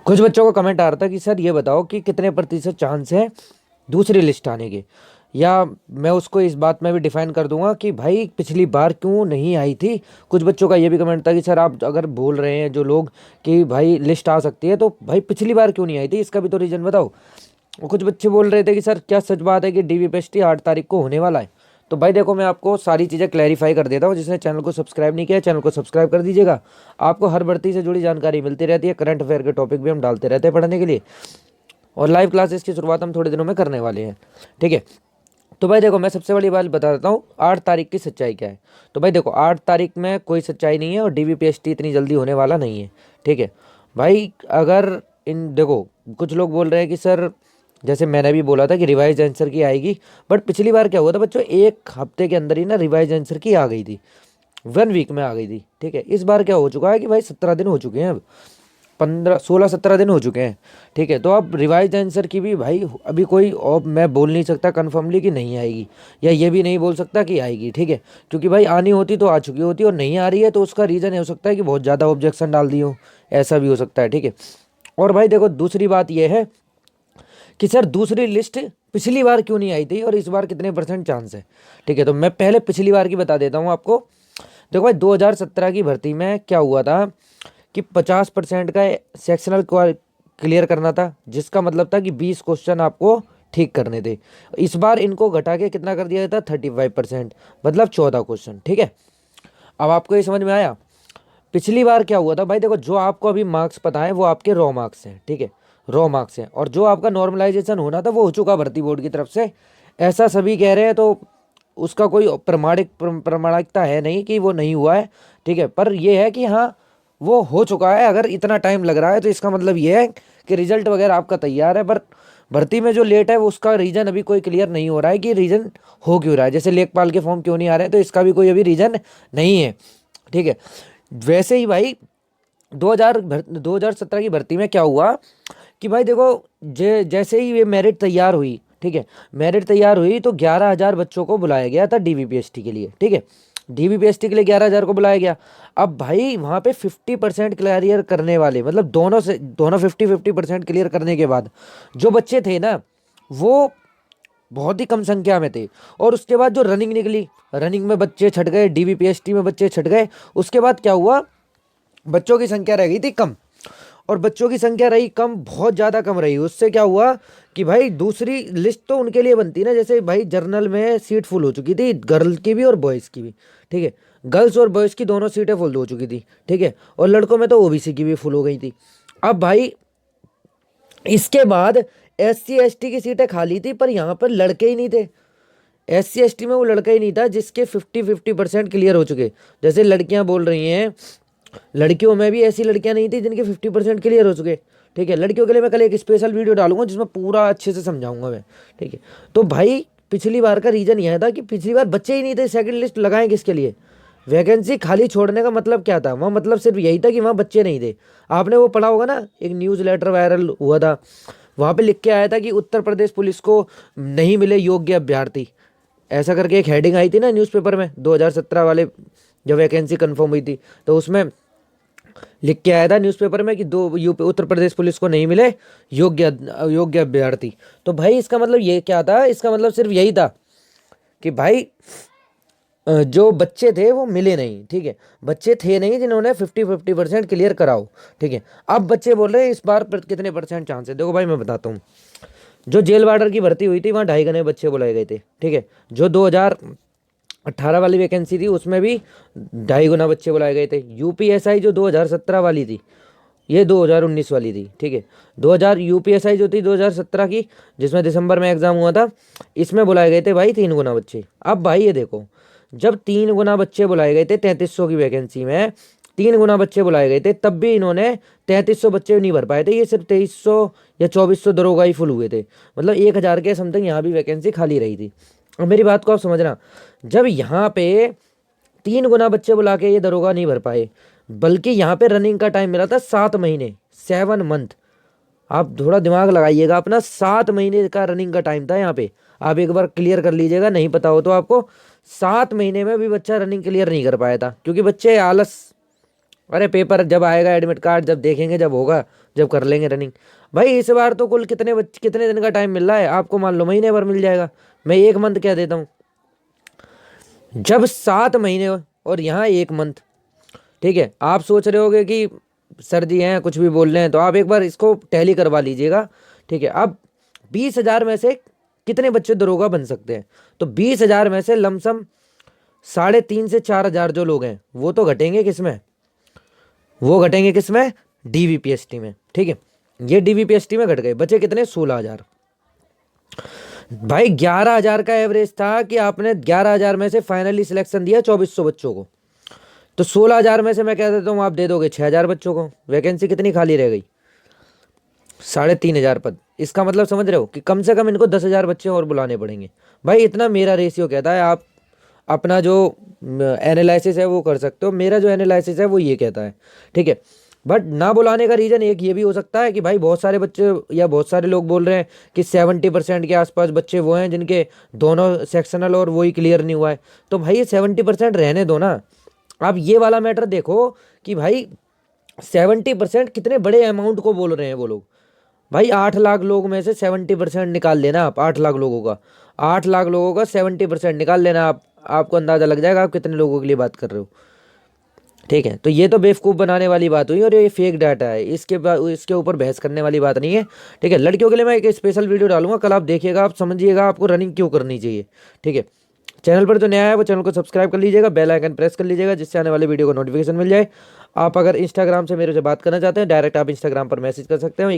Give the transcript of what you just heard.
कुछ बच्चों को कमेंट आ रहा था कि सर ये बताओ कि कितने प्रतिशत चांस है दूसरी लिस्ट आने के, या मैं उसको इस बात में भी डिफाइन कर दूंगा कि भाई पिछली बार क्यों नहीं आई थी। कुछ बच्चों का ये भी कमेंट था कि सर आप अगर बोल रहे हैं जो लोग कि भाई लिस्ट आ सकती है, तो भाई पिछली बार क्यों नहीं आई थी, इसका भी तो रीज़न बताओ। और कुछ बच्चे बोल रहे थे कि सर क्या सच बात है कि DVPST 8 तारीख को होने वाला है। तो भाई देखो, मैं आपको सारी चीज़ें क्लैरिफाई कर देता हूँ। जिसने चैनल को सब्सक्राइब नहीं किया, चैनल को सब्सक्राइब कर दीजिएगा। आपको हर भर्ती से जुड़ी जानकारी मिलती रहती है, करंट अफेयर के टॉपिक भी हम डालते रहते हैं पढ़ने के लिए, और लाइव क्लासेस की शुरुआत हम थोड़े दिनों में करने वाले हैं। ठीक है, तो भाई देखो, मैं सबसे बड़ी बात बता देता हूँ 8 तारीख की सच्चाई क्या है। तो भाई देखो, 8 तारीख में कोई सच्चाई नहीं है और DVPST इतनी जल्दी होने वाला नहीं है। ठीक है भाई, अगर इन देखो, कुछ लोग बोल रहे हैं कि सर जैसे मैंने भी बोला था कि रिवाइज आंसर की आएगी, बट पिछली बार क्या हुआ था बच्चों, एक हफ्ते के अंदर ही ना रिवाइज आंसर की आ गई थी, 1 वीक में आ गई थी। ठीक है, इस बार क्या हो चुका है कि भाई 17 दिन हो चुके हैं, अब 15 16 17 दिन हो चुके हैं। ठीक है, तो अब रिवाइज आंसर की भी भाई अभी कोई और मैं बोल नहीं सकता कन्फर्मली कि नहीं आएगी, या ये भी नहीं बोल सकता कि आएगी। ठीक है, क्योंकि भाई आनी होती तो आ चुकी होती, और नहीं आ रही है तो उसका रीज़न हो सकता है कि बहुत ज़्यादा ऑब्जेक्शन डाल दिए हो, ऐसा भी हो सकता है। ठीक है, और भाई देखो, दूसरी बात यह है कि सर दूसरी लिस्ट पिछली बार क्यों नहीं आई थी और इस बार कितने परसेंट चांस है। ठीक है, तो मैं पहले पिछली बार की बता देता हूँ आपको। देखो भाई, 2017 की भर्ती में क्या हुआ था कि 50% का सेक्शनल क्लियर करना था, जिसका मतलब था कि 20 क्वेश्चन आपको ठीक करने थे। इस बार इनको घटा के कितना कर दिया था, 35%, मतलब 14 क्वेश्चन। ठीक है, अब आपको ये समझ में आया। पिछली बार क्या हुआ था भाई, देखो जो आपको अभी मार्क्स पता है वो आपके रॉ मार्क्स हैं। ठीक है, रॉ मार्क्स हैं, और जो आपका नॉर्मलाइजेशन होना था वो हो चुका भर्ती बोर्ड की तरफ से, ऐसा सभी कह रहे हैं। तो उसका कोई प्रमाणिकता है नहीं कि वो नहीं हुआ है। ठीक है, पर ये है कि हाँ, वो हो चुका है। अगर इतना टाइम लग रहा है तो इसका मतलब ये है कि रिजल्ट वगैरह आपका तैयार है, पर भर्ती में जो लेट है वो उसका रीज़न अभी कोई क्लियर नहीं हो रहा है कि रीज़न हो क्यों रहा है। जैसे लेखपाल के फॉर्म क्यों नहीं आ रहे हैं, तो इसका भी कोई अभी रीज़न नहीं है। ठीक है, वैसे ही भाई 2017 की भर्ती में क्या हुआ कि भाई देखो, जैसे ही ये मेरिट तैयार हुई, ठीक है, मेरिट तैयार हुई तो 11,000 बच्चों को बुलाया गया था DVPST के लिए। ठीक है, DVPST के लिए 11,000 को बुलाया गया। अब भाई वहाँ पे 50% क्लियर करने वाले, मतलब दोनों 50-50% क्लियर करने के बाद जो बच्चे थे ना, वो बहुत ही कम संख्या में थे। और उसके बाद जो रनिंग निकली, रनिंग में बच्चे छट गए, DVPST में बच्चे छट गए। उसके बाद क्या हुआ, बच्चों की संख्या रह गई थी कम, और बच्चों की संख्या रही कम, बहुत ज़्यादा कम रही। उससे क्या हुआ कि भाई दूसरी लिस्ट तो उनके लिए बनती ना, जैसे भाई जर्नल में सीट फुल हो चुकी थी, गर्ल की भी और बॉयज़ की भी। ठीक है, गर्ल्स और बॉयज़ की दोनों सीटें फुल हो चुकी थी। ठीक है, और लड़कों में तो OBC की भी फुल हो गई थी। अब भाई इसके बाद SC ST की सीटें खाली थी, पर यहाँ पर लड़के ही नहीं थे। SC ST में वो लड़का ही नहीं था जिसके 50-50% क्लियर हो चुके। जैसे लड़कियां बोल रही हैं, लड़कियों में भी ऐसी लड़कियां नहीं थी जिनके 50% क्लियर हो चुके। ठीक है, लड़कियों के लिए मैं कल एक स्पेशल वीडियो डालूंगा जिसमें पूरा अच्छे से समझाऊंगा मैं। ठीक है, तो भाई पिछली बार का रीज़न यह था कि पिछली बार बच्चे ही नहीं थे, सेकंड लिस्ट लगाएं किसके लिए। वैकेंसी खाली छोड़ने का मतलब क्या था, वहाँ मतलब सिर्फ यही था कि वहाँ बच्चे नहीं थे। आपने वो पढ़ा होगा ना, एक न्यूज़ लेटर वायरल हुआ था, वहाँ पे लिख के आया था कि उत्तर प्रदेश पुलिस को नहीं मिले योग्य अभ्यर्थी, ऐसा करके एक हेडिंग आई थी ना न्यूज़पेपर में 2017 वाले, जब वैकेंसी कंफर्म हुई थी, तो उसमें लिख के आया था न्यूज़पेपर में कि उत्तर प्रदेश पुलिस को नहीं मिले योग्य योग्य अभ्यर्थी। तो भाई इसका मतलब ये क्या था, इसका मतलब सिर्फ यही था कि भाई जो बच्चे थे वो मिले नहीं। ठीक है, बच्चे थे नहीं जिन्होंने 50-50% क्लियर कराओ। ठीक है, अब बच्चे बोल रहे हैं इस बार कितने परसेंट चांस है। देखो भाई मैं बताता हूँ, जो जेल वार्डर की भर्ती हुई थी वहाँ 2.5 गुने बच्चे बुलाए गए थे। ठीक है, जो 2018 वाली वैकेंसी थी उसमें भी 2.5 गुना बच्चे बुलाए गए थे। UPSI जो 2017 वाली थी, ये 2019 वाली थी। ठीक है, 2000 UPSI जो थी 2017 की, जिसमें दिसंबर में एग्जाम हुआ था, इसमें बुलाए गए थे भाई 3 गुना बच्चे। अब भाई ये देखो, जब 3 गुना बच्चे बुलाए गए थे 3300 की वैकेंसी में, 3 गुना बच्चे बुलाए गए थे, तब भी इन्होंने 3300 बच्चे नहीं भर पाए थे। ये सिर्फ 2300 या 2400 दरोगा ही फुल हुए थे, मतलब 1000 के समथिंग यहाँ भी वैकेंसी खाली रही थी। अब मेरी बात को आप समझना, जब यहाँ पे 3 गुना बच्चे बुला के ये दरोगा नहीं भर पाए, बल्कि यहाँ पे रनिंग का टाइम मिला था 7 महीने, 7 मंथ। आप थोड़ा दिमाग लगाइएगा अपना, 7 महीने का रनिंग का टाइम था यहाँ पे। आप एक बार क्लियर कर लीजिएगा, नहीं पता हो तो आपको। 7 महीने में भी बच्चा रनिंग क्लियर नहीं कर पाया था, क्योंकि बच्चे आलस, अरे पेपर जब आएगा, एडमिट कार्ड जब देखेंगे, जब होगा जब कर लेंगे रनिंग। भाई इस बार तो कुल कितने दिन का टाइम मिल रहा है आपको, मान लो महीने भर मिल जाएगा, मैं 1 मंथ कह देता हूँ। जब 7 महीने और यहाँ 1 मंथ, ठीक है। आप सोच रहे होगे कि सर जी हैं कुछ भी बोल रहे हैं, तो आप एक बार इसको टैली करवा लीजिएगा, ठीक है। अब 20,000 में से कितने बच्चे दरोगा बन सकते हैं, तो 20,000 में से लमसम 3,500 से 4,000 जो लोग हैं वो तो घटेंगे किसमें, वो घटेंगे किसमें, डीवीपीएसटी में, ठीक है। ये डीवीपीएसटी में घट गए, बचे कितने, 16,000। भाई 11,000 का एवरेज था कि आपने 11,000 में से फाइनली सिलेक्शन दिया 2,400 बच्चों को, तो 16,000 में से मैं कह देता हूँ आप दे दोगे 6,000 बच्चों को। वैकेंसी कितनी खाली रह गई, 3,500 पद। इसका मतलब समझ रहे हो कि कम से कम इनको 10,000 बच्चे और बुलाने पड़ेंगे। भाई इतना मेरा रेशियो कहता है, आप अपना जो एनालिसिस है वो कर सकते हो, मेरा जो एनालिसिस है वो ये कहता है, ठीक है। बट ना बुलाने का रीज़न एक ये भी हो सकता है कि भाई बहुत सारे बच्चे या बहुत सारे लोग बोल रहे हैं कि 70% के आसपास बच्चे वो हैं जिनके दोनों सेक्शनल और वही क्लियर नहीं हुआ है। तो भाई ये 70% रहने दो ना। आप ये वाला मैटर देखो कि भाई 70% कितने बड़े अमाउंट को बोल रहे हैं वो लोग। भाई 8 लाख लोग में से 70% निकाल लेना आप, 8 लाख लोगों का, 8 लाख लोगों का 70% निकाल लेना आप, आपको अंदाजा लग जाएगा आप कितने लोगों के लिए बात कर रहे हो, ठीक है। तो ये तो बेवकूफ़ बनाने वाली बात हुई और ये फेक डाटा है, इसके ऊपर बहस करने वाली बात नहीं है, ठीक है। लड़कियों के लिए मैं एक स्पेशल वीडियो डालूंगा कल, आप देखिएगा, आप समझिएगा आपको रनिंग क्यों करनी चाहिए, ठीक है। चैनल पर जो नया है वो चैनल को सब्सक्राइब कर लीजिएगा, बेल आइकन प्रेस कर लीजिएगा, जिससे आने वाले वीडियो को नोटिफिकेशन मिल जाए। आप अगर इंस्टाग्राम से मेरे से बात करना चाहते हैं, डायरेक्ट आप इंस्टाग्राम पर मैसेज कर सकते हो।